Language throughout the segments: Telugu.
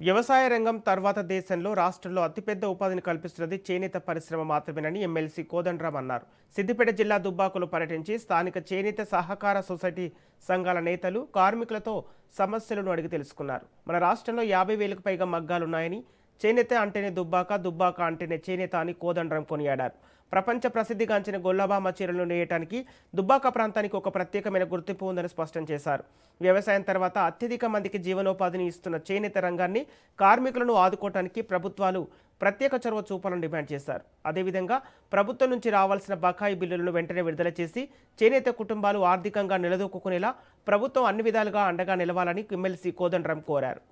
వ్యవసాయ రంగం తర్వాత దేశంలో రాష్ట్రంలో అతిపెద్ద ఉపాధిని కల్పిస్తున్నది చేనేత పరిశ్రమ మాత్రమేనని ఎమ్మెల్సీ కోదండరాం అన్నారు. సిద్దిపేట జిల్లా దుబ్బాకలో పర్యటించి స్థానిక చేనేత సహకార సొసైటీ సంఘాల నేతలు కార్మికులతో సమస్యలను అడిగి తెలుసుకున్నారు. మన రాష్ట్రంలో 50,000కు పైగా మగ్గాలున్నాయని, చేనేత అంటేనే దుబ్బాక, దుబ్బాక అంటేనే చేనేత అని కోదండరాం కొనియాడారు. ప్రపంచ ప్రసిద్ధిగాంచిన గొల్లభామ చీరలను నేయటానికి దుబ్బాక ప్రాంతానికి ఒక ప్రత్యేకమైన గుర్తింపు ఉందని స్పష్టం చేశారు. వ్యవసాయం తర్వాత అత్యధిక మందికి జీవనోపాధిని ఇస్తున్న చేనేత రంగాన్ని, కార్మికులను ఆదుకోవటానికి ప్రభుత్వాలు ప్రత్యేక చొరవ చూపాలని డిమాండ్ చేశారు. అదేవిధంగా ప్రభుత్వం నుంచి రావాల్సిన బకాయి బిల్లులను వెంటనే విడుదల చేసి చేనేత కుటుంబాలు ఆర్థికంగా నిలదొక్కునేలా ప్రభుత్వం అన్ని విధాలుగా అండగా నిలవాలని ఎమ్మెల్సీ కోదండరాం కోరారు.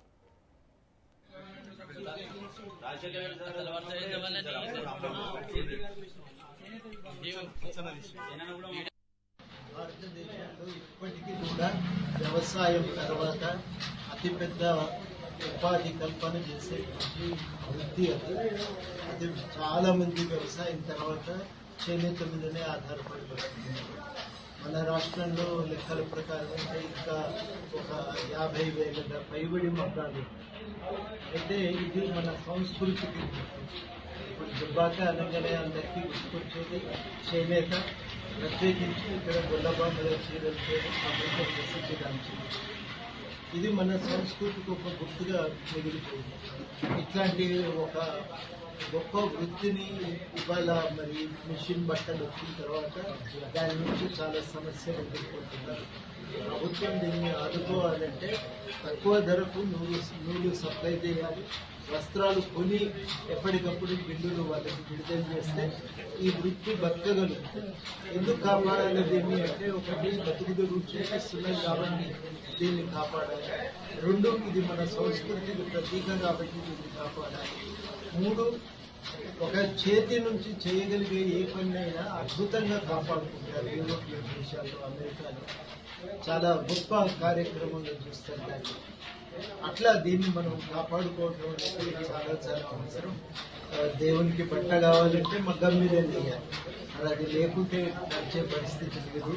భారతదేశంలో ఇప్పటికీ కూడా వ్యవసాయం తర్వాత అతిపెద్ద ఉపాధి కల్పన చేసేటువంటి వృత్తి అది చాలా మంది వ్యవసాయం తర్వాత చేనేత మీదనే ఆధారపడి బతుకుతున్నారు. మన రాష్ట్రంలో లెక్కల ప్రకారం అంటే ఇంకా ఒక 50,000 పైబడి మగ్గాలు. అయితే ఇది మన సంస్కృతికి ఇప్పుడు దుబ్బాక అనగానే అందరికీ గుర్తుకొచ్చేది చేనేత, ప్రత్యేకించి ఇక్కడ గొల్లభామల చీరలు ప్రపంచ ప్రసిద్ధిగాంచింది. ఇది మన సంస్కృతికి ఒక గుర్తుగా మిగిలిపోయింది. ఇట్లాంటి ఒక గొప్ప వృత్తిని ఇవాళ మరి మిషన్ బట్టలు వచ్చిన తర్వాత దాని నుంచి చాలా సమస్యలు ఎదుర్కొంటున్నారు. ప్రభుత్వం దీన్ని ఆదుకోవాలంటే తక్కువ ధరకు నూలు సప్లై చేయాలి. వస్త్రాలు కొని ఎప్పటికప్పుడు బిల్లులు వాళ్ళకి విడుదల చేస్తే ఈ వృత్తి బతకగలుగుతుంది. ఎందుకు కాపాడాలి దీన్ని అంటే, ఒకటి బతుకుదురు చూపిస్తున్నాయి కాబట్టి దీన్ని కాపాడాలి. రెండు, ఇది మన సంస్కృతికి ప్రతీక కాబట్టి దీన్ని కాపాడాలి. మూడు, ఒక చేతి నుంచి చేయగలిగే ఏ పని అయినా అద్భుతంగా కాపాడుకుంటారు. యూరోపియన్ దేశాల్లో, అమెరికాలో చాలా గొప్ప కార్యక్రమంలో చూస్తారు దాన్ని. అట్లా దీన్ని మనం కాపాడుకోవడం అనేది చాలా చాలా అవసరం. దేవునికి బట్ట కావాలంటే మగ్గం మీద వేయాలి. అది లేకుంటే వచ్చే పరిస్థితి లేదు.